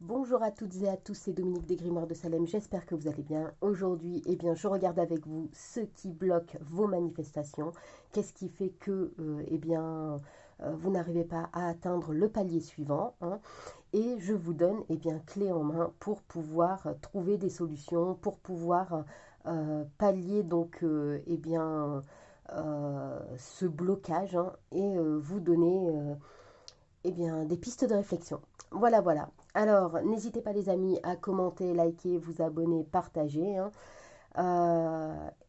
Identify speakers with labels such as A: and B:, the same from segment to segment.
A: Bonjour à toutes et à tous, c'est Dominique des Grimoires de Salem, j'espère que vous allez bien. Aujourd'hui, eh bien, je regarde avec vous ce qui bloque vos manifestations. Qu'est-ce qui fait que vous n'arrivez pas à atteindre le palier suivant, hein. Et je vous donne clé en main pour pouvoir trouver des solutions, pour pouvoir pallier ce blocage, hein, et vous donner des pistes de réflexion. Voilà, voilà. Alors, n'hésitez pas les amis à commenter, liker, vous abonner, partager, hein.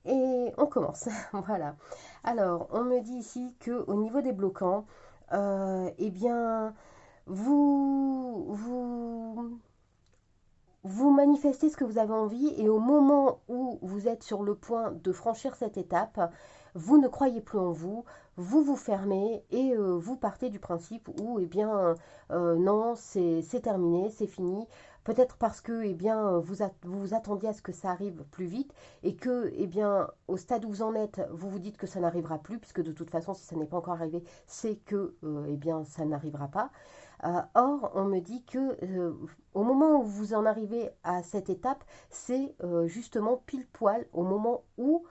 A: Et on commence. Voilà. Alors, on me dit ici que au niveau des bloquants, euh, eh bien, vous, vous, vous manifestez ce que vous avez envie et au moment où vous êtes sur le point de franchir cette étape, vous ne croyez plus en vous, vous vous fermez et vous partez du principe où non, c'est terminé, c'est fini. Peut-être parce que vous vous attendiez à ce que ça arrive plus vite et que au stade où vous en êtes, vous vous dites que ça n'arrivera plus puisque de toute façon si ça n'est pas encore arrivé, c'est que ça n'arrivera pas. Or, on me dit que au moment où vous en arrivez à cette étape, c'est justement pile poil au moment où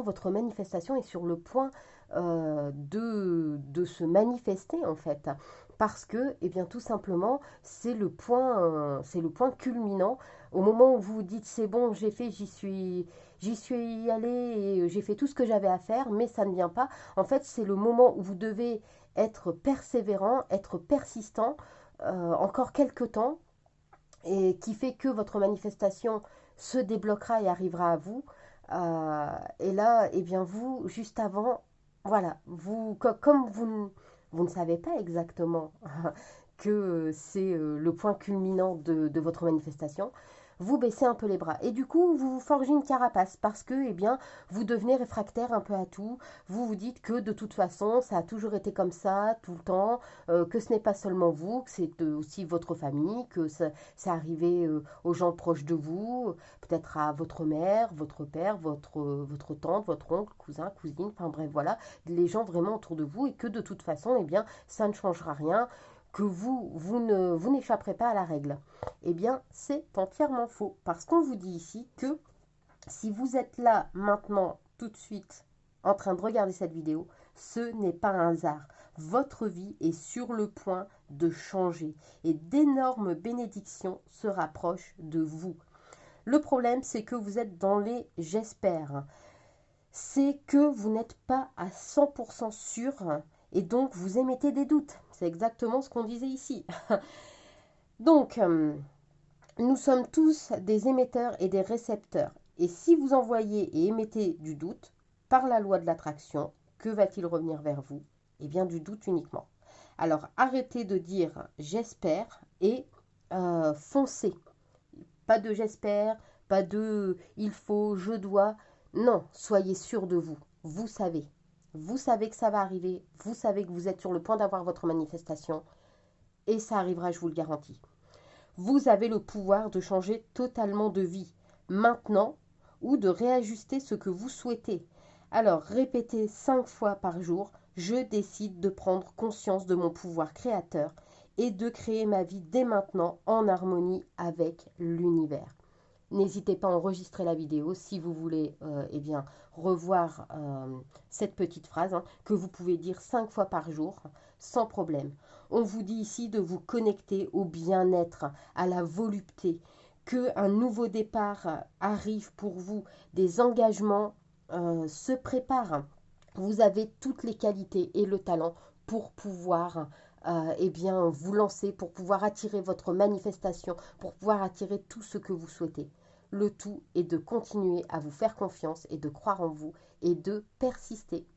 A: votre manifestation est sur le point de se manifester en fait. Parce que, tout simplement, c'est le point culminant. Au moment où vous vous dites c'est bon, j'ai fait, j'y suis allé et j'ai fait tout ce que j'avais à faire, mais ça ne vient pas. En fait, c'est le moment où vous devez être persévérant, être persistant encore quelques temps et qui fait que votre manifestation se débloquera et arrivera à vous. Et là, vous, juste avant, voilà, comme vous ne savez pas exactement que c'est le point culminant de votre manifestation, vous baissez un peu les bras. Et du coup, vous vous forgez une carapace parce que, vous devenez réfractaire un peu à tout. Vous vous dites que de toute façon, ça a toujours été comme ça, tout le temps, que ce n'est pas seulement vous, que c'est aussi votre famille, que c'est arrivé aux gens proches de vous, peut-être à votre mère, votre père, votre tante, votre oncle, cousin, cousine, enfin bref, voilà, les gens vraiment autour de vous et que de toute façon, ça ne changera rien, que vous n'échapperez pas à la règle. Eh bien, c'est entièrement faux. Parce qu'on vous dit ici que si vous êtes là maintenant, tout de suite, en train de regarder cette vidéo, ce n'est pas un hasard. Votre vie est sur le point de changer et d'énormes bénédictions se rapprochent de vous. Le problème, c'est que vous êtes dans les j'espère. C'est que vous n'êtes pas à 100% sûr et donc vous émettez des doutes. C'est exactement ce qu'on disait ici. Donc, nous sommes tous des émetteurs et des récepteurs. Et si vous envoyez et émettez du doute, par la loi de l'attraction, que va-t-il revenir vers vous? Eh bien, du doute uniquement. Alors, arrêtez de dire j'espère et foncez. Pas de j'espère, pas de il faut, je dois. Non, soyez sûr de vous. Vous savez. Vous savez que ça va arriver. Vous savez que vous êtes sur le point d'avoir votre manifestation. Et ça arrivera, je vous le garantis. Vous avez le pouvoir de changer totalement de vie, maintenant, ou de réajuster ce que vous souhaitez. Alors répétez 5 fois par jour, je décide de prendre conscience de mon pouvoir créateur et de créer ma vie dès maintenant en harmonie avec l'univers. N'hésitez pas à enregistrer la vidéo si vous voulez revoir cette petite phrase, hein, que vous pouvez dire 5 fois par jour sans problème. On vous dit ici de vous connecter au bien-être, à la volupté, qu'un nouveau départ arrive pour vous, des engagements se préparent. Vous avez toutes les qualités et le talent pour pouvoir vous lancer, pour pouvoir attirer votre manifestation, pour pouvoir attirer tout ce que vous souhaitez. Le tout est de continuer à vous faire confiance et de croire en vous et de persister.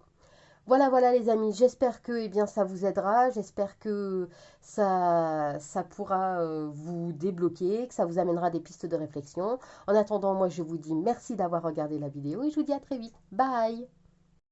A: Voilà, voilà les amis, j'espère que ça vous aidera, j'espère que ça pourra vous débloquer, que ça vous amènera des pistes de réflexion. En attendant, moi je vous dis merci d'avoir regardé la vidéo et je vous dis à très vite. Bye!